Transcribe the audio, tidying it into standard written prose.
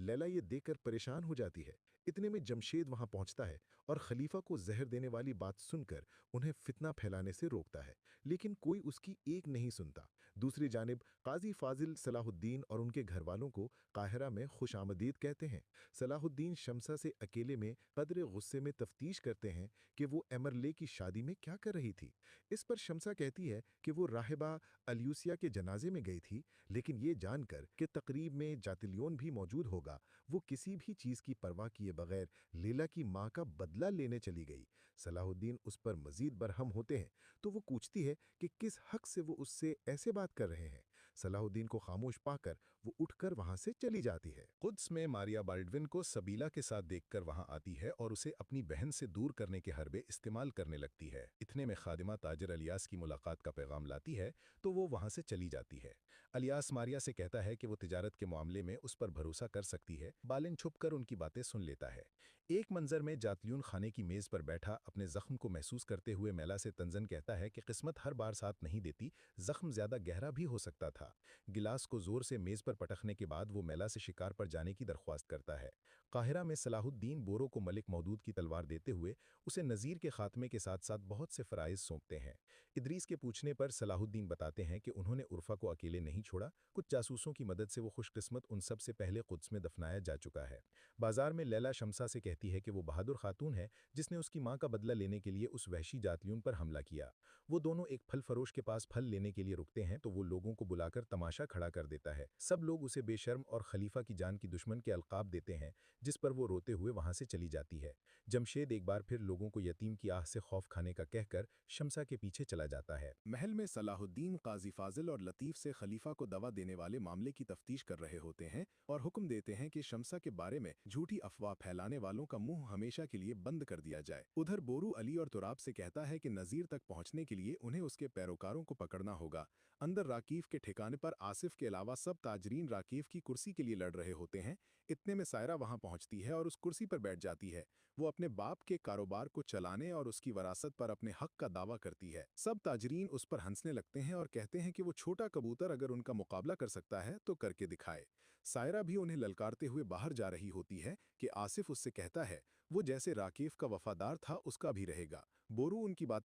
लैला ये देखकर परेशान हो जाती है। इतने में जमशेद वहां पहुंचता है और खलीफा को जहर देने वाली बात सुनकर उन्हें फितना फैलाने से रोकता है, लेकिन कोई उसकी एक नहीं सुनता। दूसरी जानिब काजी फाजिल सलाहुद्दीन और उनके घर वालों को काहिरा में खुशामदीद कहते हैं। सलाहुद्दीन शमसा से अकेले में कदरे गुस्से में तफ्तीश करते हैं कि वो एमरले की शादी में क्या कर रही थी। इस पर शमसा कहती है कि वो राहिबा अल्यूसिया के जनाजे में गई थी, लेकिन ये जानकर कि तकरीब में जातिलियोन भी मौजूद होगा, वो किसी भी चीज़ की परवाह किए बगैर लैला की माँ का बदला लेने चली गई। सलाहुद्दीन उस पर मजीद बरहम होते हैं तो वो पूछती है कि किस हक से वो उससे ऐसे बात कर रहे हैं। सलाहुद्दीन को खामोश पाकर वो उठकर वहां से चली जाती है। कुद्स में मारिया बाल्डविन को सबीला के साथ देखकर वहां आती है और उसे अपनी बहन से दूर करने के हरबे इस्तेमाल करने लगती है। इतने में खादिमा ताजिर अलियास की मुलाकात का पैगाम लाती है तो वो वहां से चली जाती है। अलियास मारिया से कहता है कि वो तिजारत के मामले में उस पर भरोसा कर सकती है। बालिन छुपकर उनकी बातें सुन लेता है। एक मंजर में जातलियून खाने की मेज पर बैठा अपने जख्म को महसूस करते हुए मैला से तंजन कहता है कि किस्मत हर बार साथ नहीं देती, जख्म ज्यादा गहरा भी हो सकता था। गिलास को जोर से मेज पर पटकने के बाद वो मैला से शिकार पर जाने की दरख्वास्त करता है। काहिरा में सलाहुद्दीन बोरो को मलिक मौदूद की तलवार देते हुए उसे नज़ीर के खात्मे के साथ साथ बहुत से फ़राइज़ सौंपते हैं। इदरीस के पूछने पर सलाहुद्दीन बताते हैं कि उन्होंने उर्फ़ा को अकेले नहीं छोड़ा, कुछ जासूसों की मदद से वो खुशकिस्मत उन सब से पहले कुद्स में दफनाया जा चुका है। बाजार में लैला शमसा से कहती है कि वो बहादुर खातून है जिसने उसकी माँ का बदला लेने के लिए उस वहशी जातलियून पर हमला किया। वो दोनों एक फल फरोश के पास फल लेने के लिए रुकते हैं तो वो लोगों को बुलाकर तमाशा खड़ा कर देता है। सब लोग उसे बेशर्म और खलीफा की जान की दुश्मन के अलकाब देते हैं, जिस पर वो रोते हुए वहां से चली जाती है। जमशेद एक बार फिर लोगों को यतीम की आह से खौफ खाने का कहकर शमसा के पीछे चला जाता है। महल में सलाहुद्दीन काजी फाजिल और लतीफ से खलीफा को दवा देने वाले मामले की तफ्तीश कर रहे होते हैं और हुक्म देते हैं कि शमसा के बारे में झूठी अफवाह फैलाने वालों का मुंह हमेशा के लिए बंद कर दिया जाए। उधर बोरू अली और तुराब से कहता है कि नज़ीर तक पहुंचने के लिए उन्हें उसके पैरोकारों को पकड़ना होगा। अंदर राकीफ के ठिकाने पर आसिफ के अलावा सब ताजरीन राकीफ की कुर्सी के लिए लड़ रहे होते हैं। इतने में सायरा वहां पहुंचती है और उस कुर्सी पर बैठ जाती है। वो अपने बाप के कारोबार को चलाने और उसकी वरासत पर अपने हक का दावा करती है। सब ताजरीन उस पर हंसने लगते हैं और कहते हैं कि वो छोटा कबूतर अगर उनका मुकाबला कर सकता है तो करके दिखाए। सायरा भी उन्हें ललकारते हुए बाहर जा रही होती है कि आसिफ उससे कहता है वो जैसे राकीफ का वफादार था उसका भी रहेगा। बोरू उनकी बात